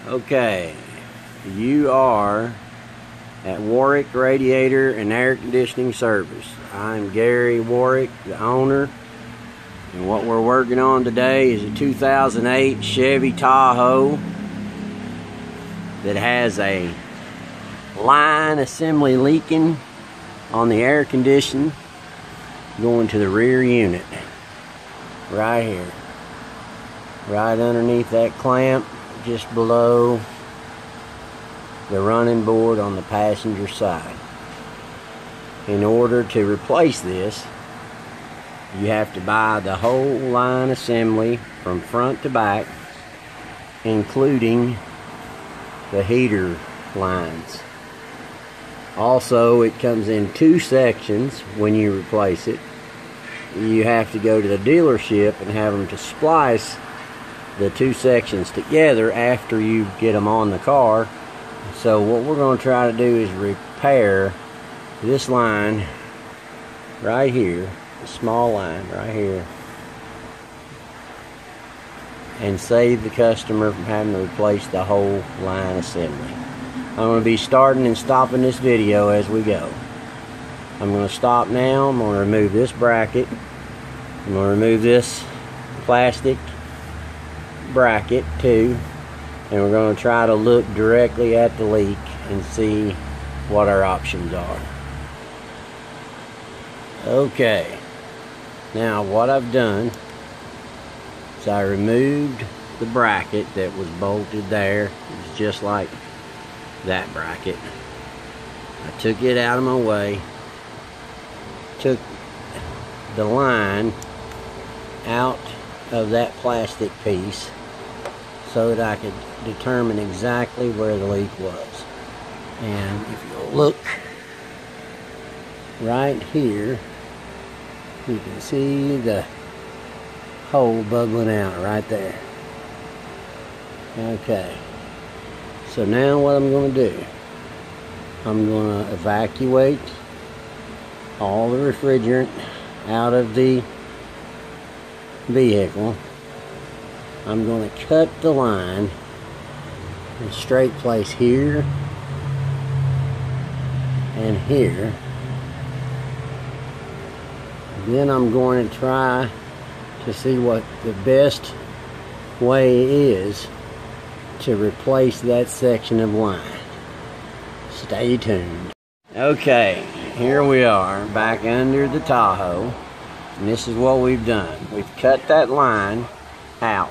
Okay, you are at Warwick Radiator and Air Conditioning Service. I'm Gary Warwick, the owner, and what we're working on today is a 2008 Chevy Tahoe that has a line assembly leaking on the air conditioning going to the rear unit right here, right underneath that clamp, just below the running board on the passenger side. In order to replace this, you have to buy the whole line assembly from front to back, including the heater lines. Also, it comes in two sections when you replace it. You have to go to the dealership and have them to splice the two sections together after you get them on the car. So what we're going to try to do is repair this line right here, the small line right here, and save the customer from having to replace the whole line assembly. I'm going to be starting and stopping this video as we go. I'm going to stop now. I'm going to remove this bracket. I'm going to remove this plastic bracket too, and we're going to try to look directly at the leak and see what our options are. Okay, now what I've done is I removed the bracket that was bolted there. It's just like that bracket. I took it out of my way, took the line out of that plastic piece so that I could determine exactly where the leak was. And if you'll look right here, you can see the hole bubbling out right there. Okay, so now what I'm going to do, I'm going to evacuate all the refrigerant out of the vehicle. I'm going to cut the line in straight place here and here. Then I'm going to try to see what the best way is to replace that section of line. Stay tuned. Okay, here we are back under the Tahoe, and this is what we've done. We've cut that line out.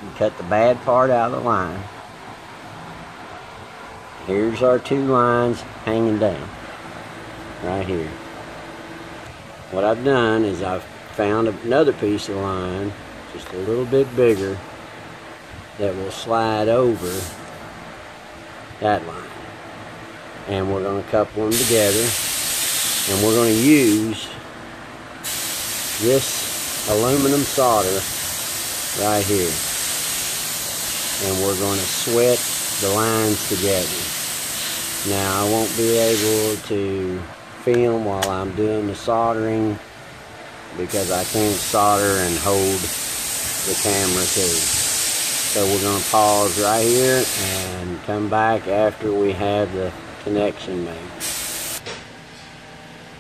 We cut the bad part out of the line. Here's our two lines hanging down right here. What I've done is I've found another piece of line just a little bit bigger that will slide over that line, and we're going to couple them together, and we're going to use this aluminum solder right here, and we're going to sweat the lines together. Now I won't be able to film while I'm doing the soldering because I can't solder and hold the camera too. So we're going to pause right here and come back after we have the connection made.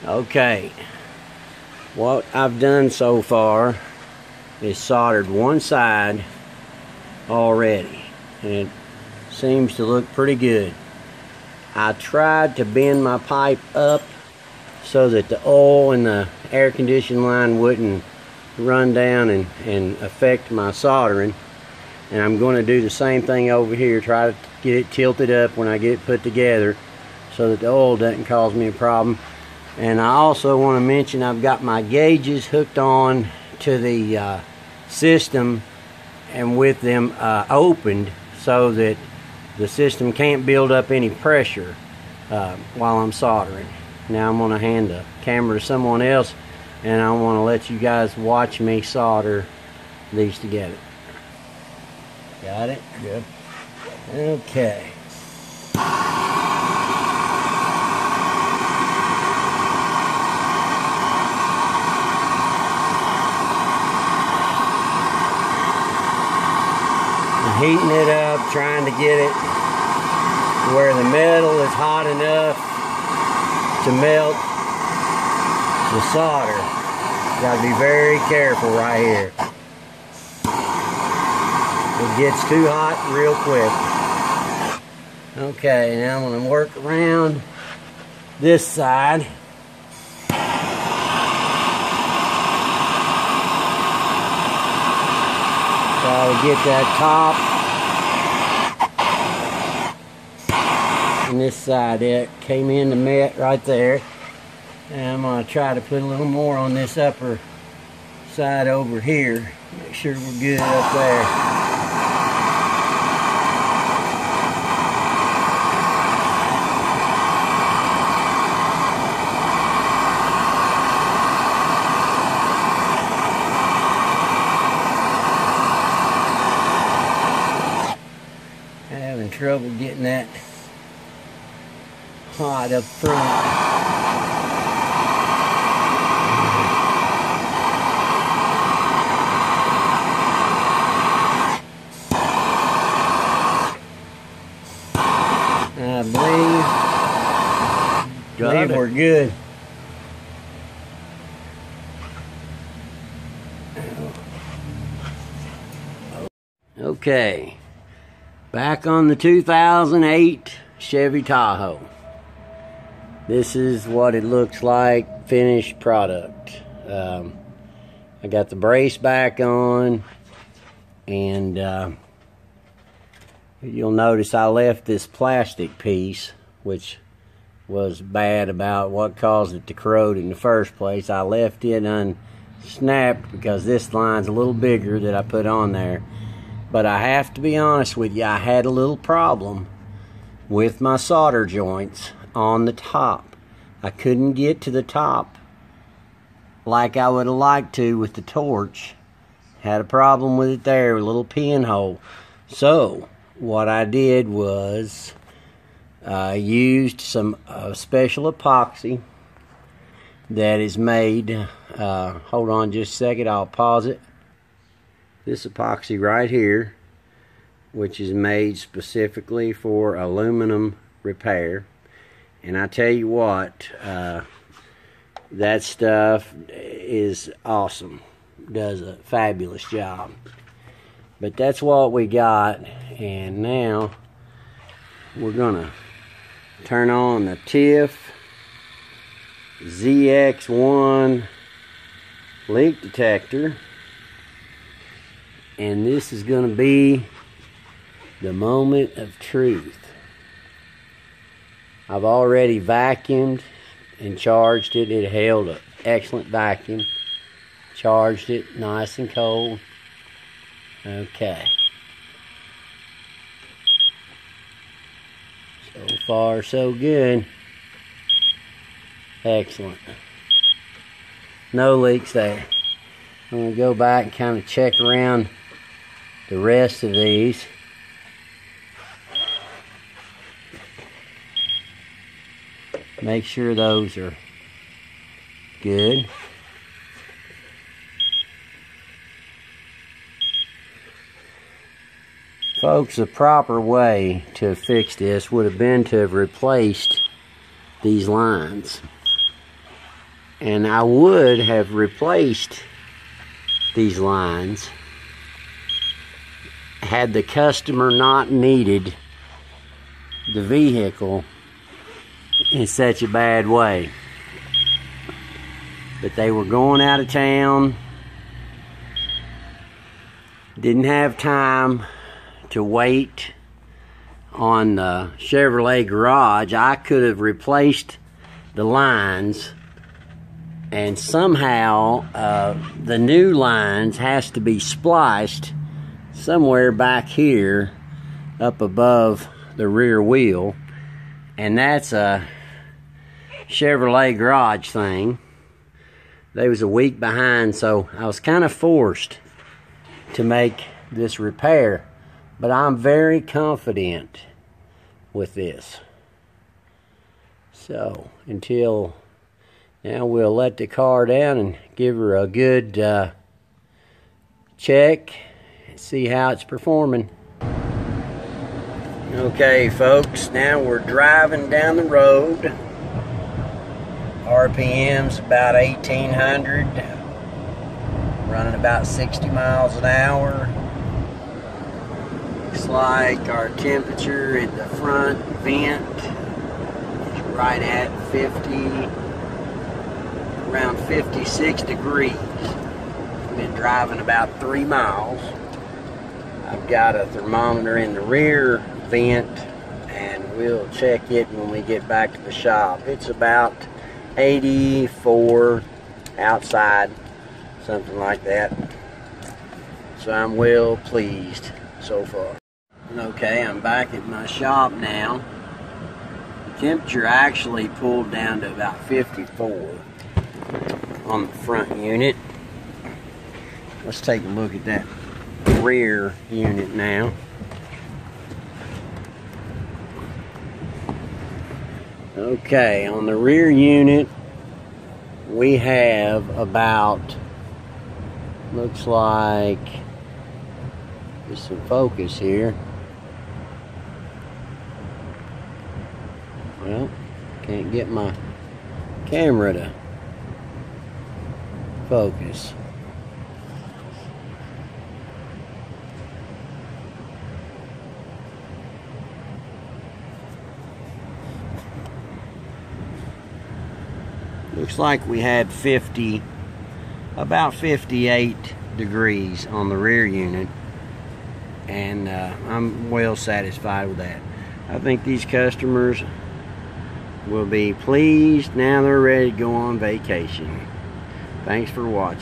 Okay, what I've done so far is soldered one side already, and it seems to look pretty good. I tried to bend my pipe up so that the oil in the air conditioning line wouldn't run down and affect my soldering. And I'm going to do the same thing over here, try to get it tilted up when I get it put together so that the oil doesn't cause me a problem. And I also want to mention I've got my gauges hooked on to the system and with them opened so that the system can't build up any pressure while I'm soldering. Now I'm going to hand the camera to someone else, and I want to let you guys watch me solder these together. Got it? Good. Okay. heating it up, trying to get it where the metal is hot enough to melt the solder. Got to be very careful right here. It gets too hot real quick. Okay, now I'm going to work around this side. Try to get that top. And this side, it came in the met right there. And I'm going to try to put a little more on this upper side over here. Make sure we're good up there. Having trouble getting that hot up front. I believe we're good. Okay, back on the 2008 Chevy Tahoe. This is what it looks like, finished product. I got the brace back on, and you'll notice I left this plastic piece, which was bad about what caused it to corrode in the first place. I left it unsnapped because this line's a little bigger that I put on there. But I have to be honest with you, I had a little problem with my solder joints on the top. I couldn't get to the top like I would have liked to with the torch. Had a problem with it there, a little pinhole. So what I did was I used some special epoxy that is made, hold on just a second, I'll pause it. This epoxy right here, which is made specifically for aluminum repair. And I tell you what, that stuff is awesome. Does a fabulous job. But that's what we got, and now we're gonna turn on the TIF ZX1 leak detector, and this is gonna be the moment of truth. I've already vacuumed and charged it. It held an excellent vacuum. Charged it nice and cold. Okay. So far, so good. Excellent. No leaks there. I'm going to go back and kind of check around the rest of these. Make sure those are good. Folks, the proper way to fix this would have been to have replaced these lines. And I would have replaced these lines had the customer not needed the vehicle in such a bad way. But they were going out of town, didn't have time to wait on the Chevrolet garage. I could have replaced the lines, and somehow the new lines has to be spliced somewhere back here up above the rear wheel, and that's a Chevrolet garage thing. They was a week behind, so I was kind of forced to make this repair. But I'm very confident with this. So, until now, we'll let the car down and give her a good check and see how it's performing. Okay folks, now we're driving down the road. RPM's about 1800, running about 60 miles an hour. Looks like our temperature at the front vent is right at 50, around 56 degrees. Been driving about 3 miles. I've got a thermometer in the rear vent and we'll check it when we get back to the shop. It's about 84 outside, something like that. So I'm well pleased so far. Okay, I'm back at my shop now. The temperature actually pulled down to about 54 on the front unit. Let's take a look at that rear unit now. Okay, on the rear unit we have about, looks like, just some focus here. Well, can't get my camera to focus. Looks like we had about 58 degrees on the rear unit, and I'm well satisfied with that. I think these customers will be pleased. Now they're ready to go on vacation. Thanks for watching.